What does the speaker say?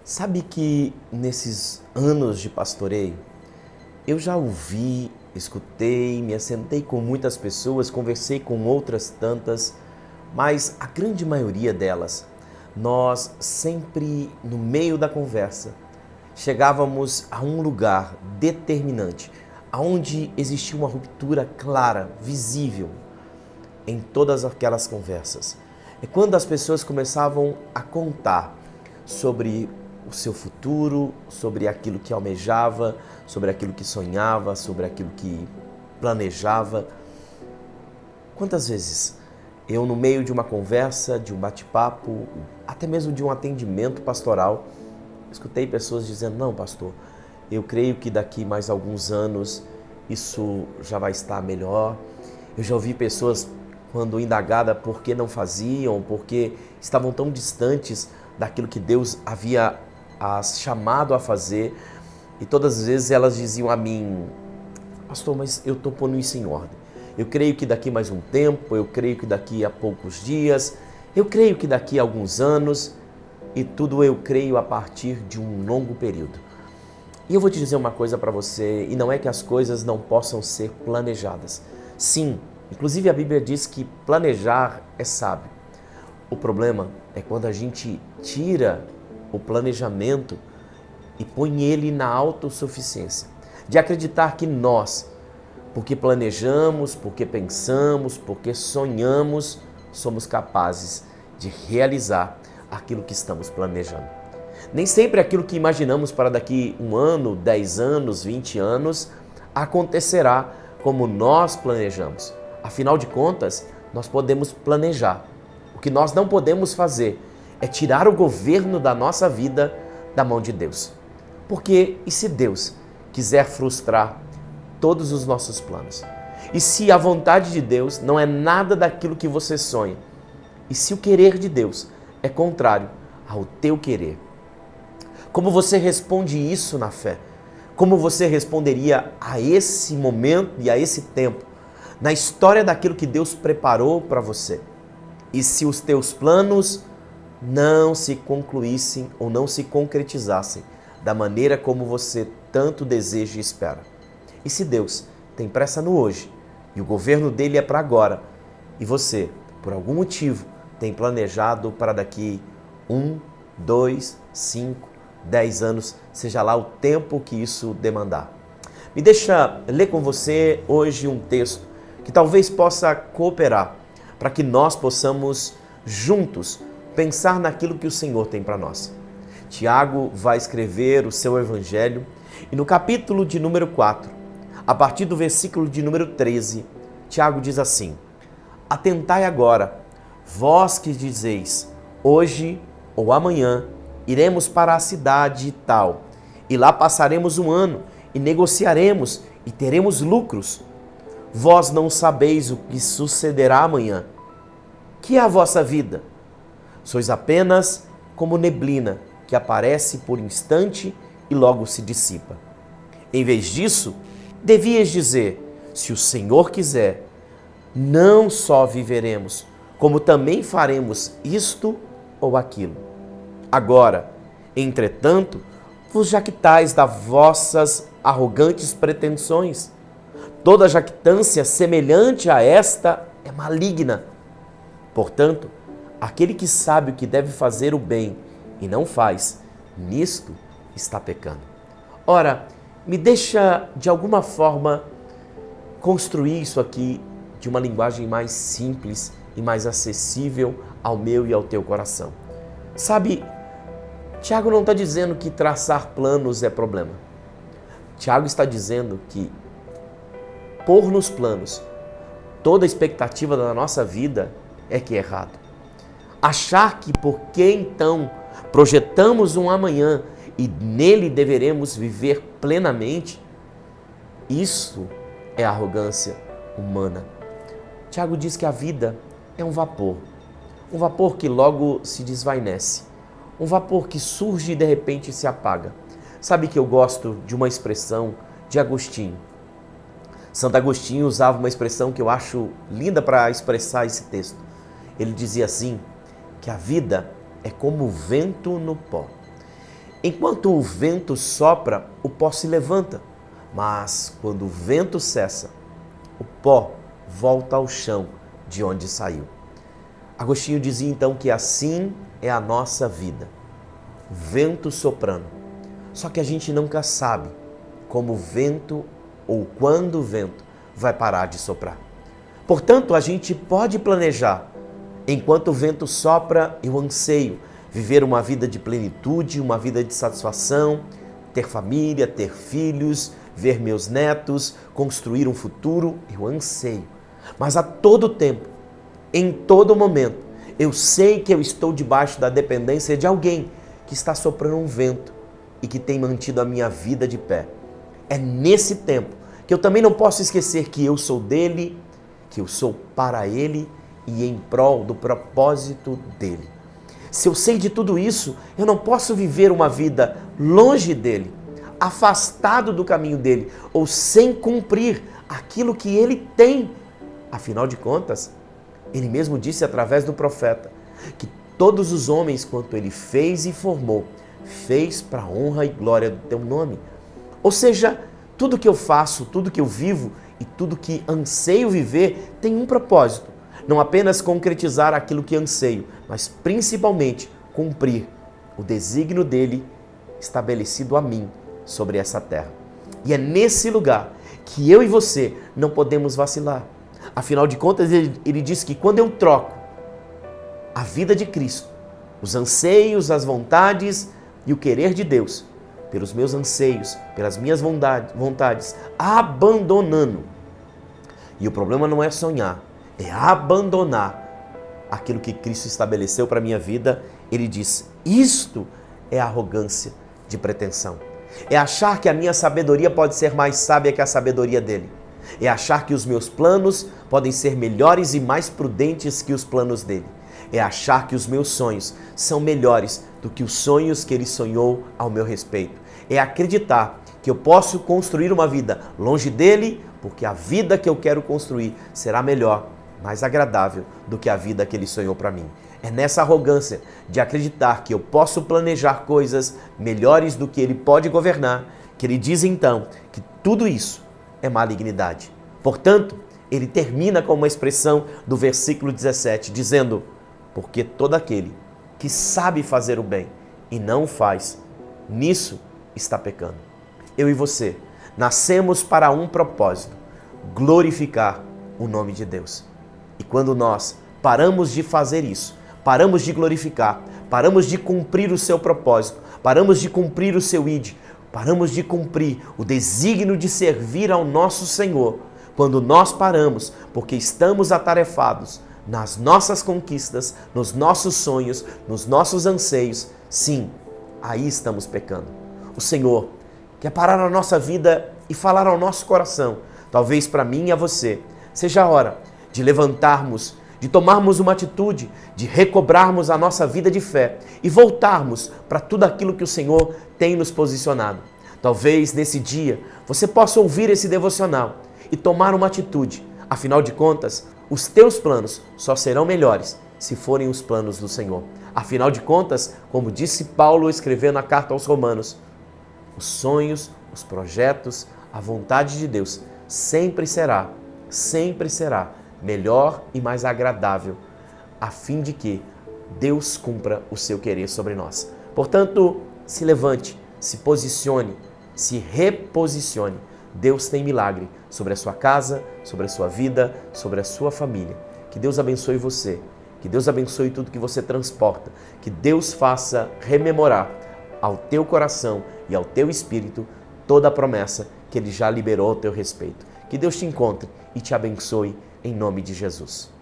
Sabe que nesses anos de pastoreio, eu já ouvi, escutei, me assentei com muitas pessoas, conversei com outras tantas, mas a grande maioria delas, nós sempre no meio da conversa, chegávamos a um lugar determinante, aonde existia uma ruptura clara, visível em todas aquelas conversas. É quando as pessoas começavam a contar sobre o seu futuro, sobre aquilo que almejava, sobre aquilo que sonhava, sobre aquilo que planejava. Quantas vezes eu, no meio de uma conversa, de um bate-papo, até mesmo de um atendimento pastoral, escutei pessoas dizendo: não, pastor, eu creio que daqui mais alguns anos isso já vai estar melhor. Eu já ouvi pessoas, quando indagada por que não faziam, porque estavam tão distantes daquilo que Deus havia as chamado a fazer, e todas as vezes elas diziam a mim: pastor, mas eu estou pondo isso em ordem. Eu creio que daqui mais um tempo, eu creio que daqui a poucos dias, eu creio que daqui a alguns anos, e tudo eu creio a partir de um longo período. E eu vou te dizer uma coisa para você, e não é que as coisas não possam ser planejadas. Sim, inclusive a Bíblia diz que planejar é sábio. O problema é quando a gente tira o planejamento e põe ele na autossuficiência, de acreditar que nós, porque planejamos, porque pensamos, porque sonhamos, somos capazes de realizar aquilo que estamos planejando. Nem sempre aquilo que imaginamos para daqui um ano, 10 anos, 20 anos, acontecerá como nós planejamos. Afinal de contas, nós podemos planejar. O que nós não podemos fazer é tirar o governo da nossa vida da mão de Deus. Porque e se Deus quiser frustrar todos os nossos planos? E se a vontade de Deus não é nada daquilo que você sonha? E se o querer de Deus é contrário ao teu querer? Como você responde isso na fé? Como você responderia a esse momento e a esse tempo na história daquilo que Deus preparou para você? E se os teus planos não se concluíssem ou não se concretizassem da maneira como você tanto deseja e espera? E se Deus tem pressa no hoje e o governo dele é para agora, e você, por algum motivo, tem planejado para daqui 1, 2, 5, 10 anos, seja lá o tempo que isso demandar? Me deixa ler com você hoje um texto que talvez possa cooperar para que nós possamos juntos pensar naquilo que o Senhor tem para nós. Tiago vai escrever o seu evangelho e no capítulo de número 4, a partir do versículo de número 13, Tiago diz assim: atentai agora, vós que dizeis, hoje ou amanhã iremos para a cidade tal, e lá passaremos um ano, e negociaremos, e teremos lucros. Vós não sabeis o que sucederá amanhã. Que é a vossa vida? Sois apenas como neblina, que aparece por instante e logo se dissipa. Em vez disso, devias dizer: se o Senhor quiser, não só viveremos, como também faremos isto ou aquilo. Agora, entretanto, vos jactais das vossas arrogantes pretensões. Toda jactância semelhante a esta é maligna. Portanto, aquele que sabe o que deve fazer o bem e não faz, nisto está pecando. Ora, me deixa de alguma forma construir isso aqui de uma linguagem mais simples e mais acessível ao meu e ao teu coração. Sabe, Tiago não está dizendo que traçar planos é problema. Tiago está dizendo que pôr nos planos toda a expectativa da nossa vida é que é errado. Achar que porque então projetamos um amanhã e nele deveremos viver plenamente, isso é arrogância humana. Tiago diz que a vida é um vapor que logo se desvanece, um vapor que surge e de repente se apaga. Sabe que eu gosto de uma expressão de Agostinho. Santo Agostinho usava uma expressão que eu acho linda para expressar esse texto. Ele dizia assim, que a vida é como o vento no pó. Enquanto o vento sopra, o pó se levanta, mas quando o vento cessa, o pó volta ao chão de onde saiu. Agostinho dizia então que assim é a nossa vida, vento soprando. Só que a gente nunca sabe como o vento ou quando o vento vai parar de soprar. Portanto, a gente pode planejar. Enquanto o vento sopra, eu anseio viver uma vida de plenitude, uma vida de satisfação, ter família, ter filhos, ver meus netos, construir um futuro, eu anseio. Mas a todo tempo, em todo momento, eu sei que eu estou debaixo da dependência de alguém que está soprando um vento e que tem mantido a minha vida de pé. É nesse tempo que eu também não posso esquecer que eu sou dele, que eu sou para ele e em prol do propósito dele. Se eu sei de tudo isso, eu não posso viver uma vida longe dele, afastado do caminho dele ou sem cumprir aquilo que ele tem. Afinal de contas, ele mesmo disse através do profeta que todos os homens quanto ele fez e formou, fez para a honra e glória do teu nome. Ou seja, tudo que eu faço, tudo que eu vivo e tudo que anseio viver tem um propósito. Não apenas concretizar aquilo que anseio, mas principalmente cumprir o desígnio dele estabelecido a mim sobre essa terra. E é nesse lugar que eu e você não podemos vacilar. Afinal de contas, ele diz que quando eu troco a vida de Cristo, os anseios, as vontades e o querer de Deus, pelos meus anseios, pelas minhas vontades, abandonando. E o problema não é sonhar, é abandonar aquilo que Cristo estabeleceu para a minha vida. Ele diz, isto é arrogância de pretensão. É achar que a minha sabedoria pode ser mais sábia que a sabedoria dele. É achar que os meus planos podem ser melhores e mais prudentes que os planos dele. É achar que os meus sonhos são melhores do que os sonhos que ele sonhou ao meu respeito. É acreditar que eu posso construir uma vida longe dele, porque a vida que eu quero construir será melhor, mais agradável do que a vida que ele sonhou para mim. É nessa arrogância de acreditar que eu posso planejar coisas melhores do que ele pode governar, que ele diz então que tudo isso é malignidade. Portanto, ele termina com uma expressão do versículo 17, dizendo, porque todo aquele que sabe fazer o bem e não o faz, nisso está pecando. Eu e você nascemos para um propósito, glorificar o nome de Deus. E quando nós paramos de fazer isso, paramos de glorificar, paramos de cumprir o seu propósito, paramos de cumprir o seu id, paramos de cumprir o desígnio de servir ao nosso Senhor, quando nós paramos porque estamos atarefados nas nossas conquistas, nos nossos sonhos, nos nossos anseios, sim, aí estamos pecando. O Senhor quer parar a nossa vida e falar ao nosso coração, talvez para mim e a você, seja a hora de levantarmos, de tomarmos uma atitude, de recobrarmos a nossa vida de fé e voltarmos para tudo aquilo que o Senhor tem nos posicionado. Talvez nesse dia você possa ouvir esse devocional e tomar uma atitude. Afinal de contas, os teus planos só serão melhores se forem os planos do Senhor. Afinal de contas, como disse Paulo escrevendo a carta aos Romanos, os sonhos, os projetos, a vontade de Deus sempre será melhor e mais agradável, a fim de que Deus cumpra o seu querer sobre nós. Portanto, se levante, se posicione, se reposicione. Deus tem milagre sobre a sua casa, sobre a sua vida, sobre a sua família. Que Deus abençoe você, que Deus abençoe tudo que você transporta, que Deus faça rememorar ao teu coração e ao teu espírito toda a promessa que Ele já liberou ao teu respeito. Que Deus te encontre e te abençoe em nome de Jesus.